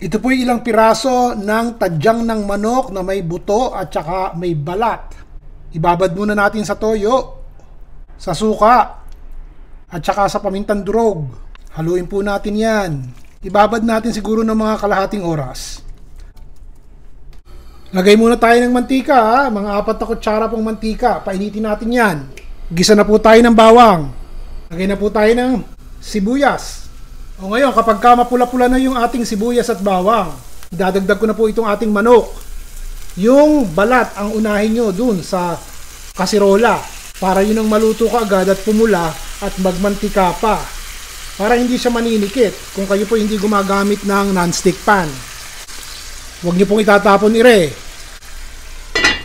Ito po ilang piraso ng tadyang ng manok na may buto at saka may balat. Ibabad muna natin sa toyo, sa suka, at saka sa pamintang durog. Haluin po natin yan. Ibabad natin siguro ng mga kalahating oras. Lagay muna tayo ng mantika ha? Mga 4 na kutsara pong mantika. Painitin natin yan. Gisa na po tayo ng bawang. Lagay na po tayo ng sibuyas. O ngayon, kapag mapula-pula na yung ating sibuyas at bawang, idadagdag ko na po itong ating manok. Yung balat ang unahin nyo dun sa kasirola para yun ang maluto ka agad at pumula at magmantika pa. Para hindi siya maninikit kung kayo po hindi gumagamit ng non-stick pan. Huwag nyo pong itatapon ire.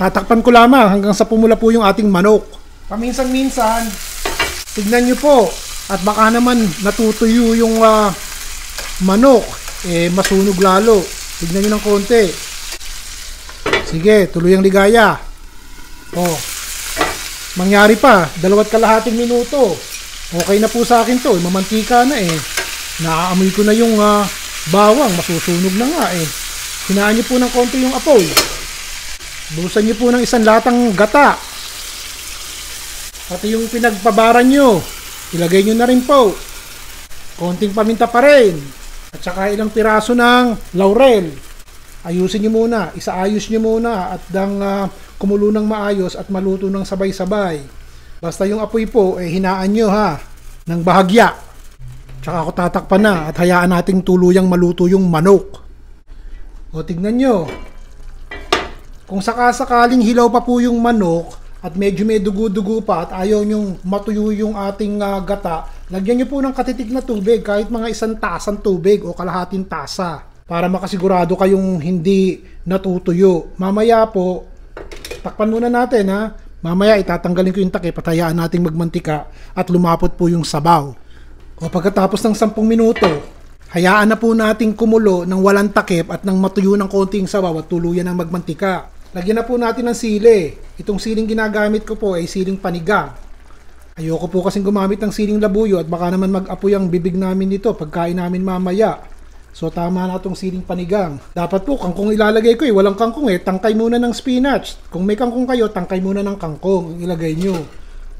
Tatakpan ko lamang hanggang sa pumula po yung ating manok. Paminsan-minsan, tignan nyo po. At baka naman natutuyo yung manok, masunog lalo. Tignan nyo ng konti. Sige, tuloy ang ligaya. Mangyari pa, 2.5 minuto. Okay na po sa akin to, mamantika na Naaamoy ko na yung bawang, masusunog na nga Hinaan nyo po ng konti yung apoy. Busan nyo po ng 1 latang gata. Pati yung pinagpabaran nyo, ilagay nyo na rin po. Konting paminta pa rin. At saka ilang piraso ng laurel. Ayusin nyo muna. Isaayos nyo muna. At kumulo ng maayos at maluto ng sabay-sabay. Basta yung apoy po, hinaan nyo ng bahagya. Tsaka ako tatakpan na. At hayaan nating tuluyang maluto yung manok. O tignan nyo. Kung sakasakaling hilaw pa po yung manok, at medyo may dugo-dugo pa at ayaw nyong matuyo yung ating gata, lagyan nyo po ng katitik na tubig, kahit mga 1 tasang tubig o kalahating tasa, para makasigurado kayong hindi natutuyo. Mamaya po, takpan muna natin Mamaya itatanggalin ko yung takip at hayaan nating magmantika at lumapot po yung sabaw. O pagkatapos ng 10 minuto, hayaan na po nating kumulo ng walang takip at nang matuyo ng konting sabaw at tuluyan ng magmantika. Lagyan na po natin ng sili. Itong siling ginagamit ko po ay siling panigang. Ayoko po kasing gumamit ng siling labuyo at baka naman mag-apoy ang bibig namin dito pagkain namin mamaya. So tama na itong siling panigang. Dapat po kangkong ilalagay ko walang kangkong tangkay muna ng spinach. Kung may kangkong kayo, tangkay muna ng kangkong ang ilagay nyo.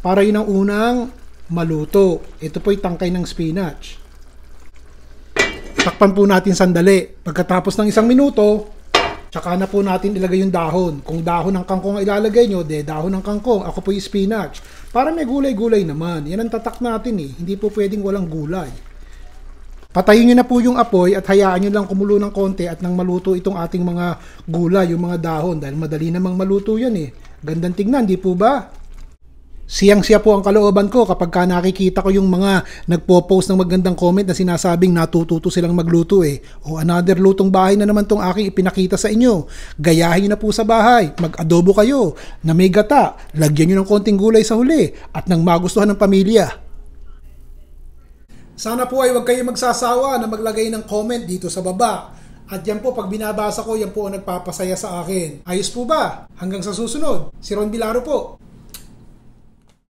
Para yun ang unang maluto. Ito po ay tangkay ng spinach. Takpan po natin sandali. Pagkatapos ng 1 minuto, tsaka na po natin ilagay yung dahon. Kung dahon ng kangkong ang ilalagay nyo, dahon ng kangkong. Ako po yung spinach. Para may gulay-gulay naman. Yan ang tatak natin Hindi po pwedeng walang gulay. Patayin nyo na po yung apoy at hayaan nyo lang kumulo ng konti at nang maluto itong ating mga gulay, yung mga dahon. Dahil madali namang maluto yan Gandang tignan, di po ba? Siyang-siya po ang kalooban ko kapag nakikita ko yung mga nagpo-post ng magandang comment na sinasabing natututo silang magluto O another lutong bahay na naman tong aking ipinakita sa inyo. Gayahin nyo na po sa bahay. Mag-adobo kayo na may gata. Lagyan nyo ng konting gulay sa huli at nang magustuhan ng pamilya. Sana po ay huwag kayo magsasawa na maglagay ng comment dito sa baba. At yan po, pag binabasa ko, yan po ang nagpapasaya sa akin. Ayos po ba? Hanggang sa susunod. Si Ron Bilaro po.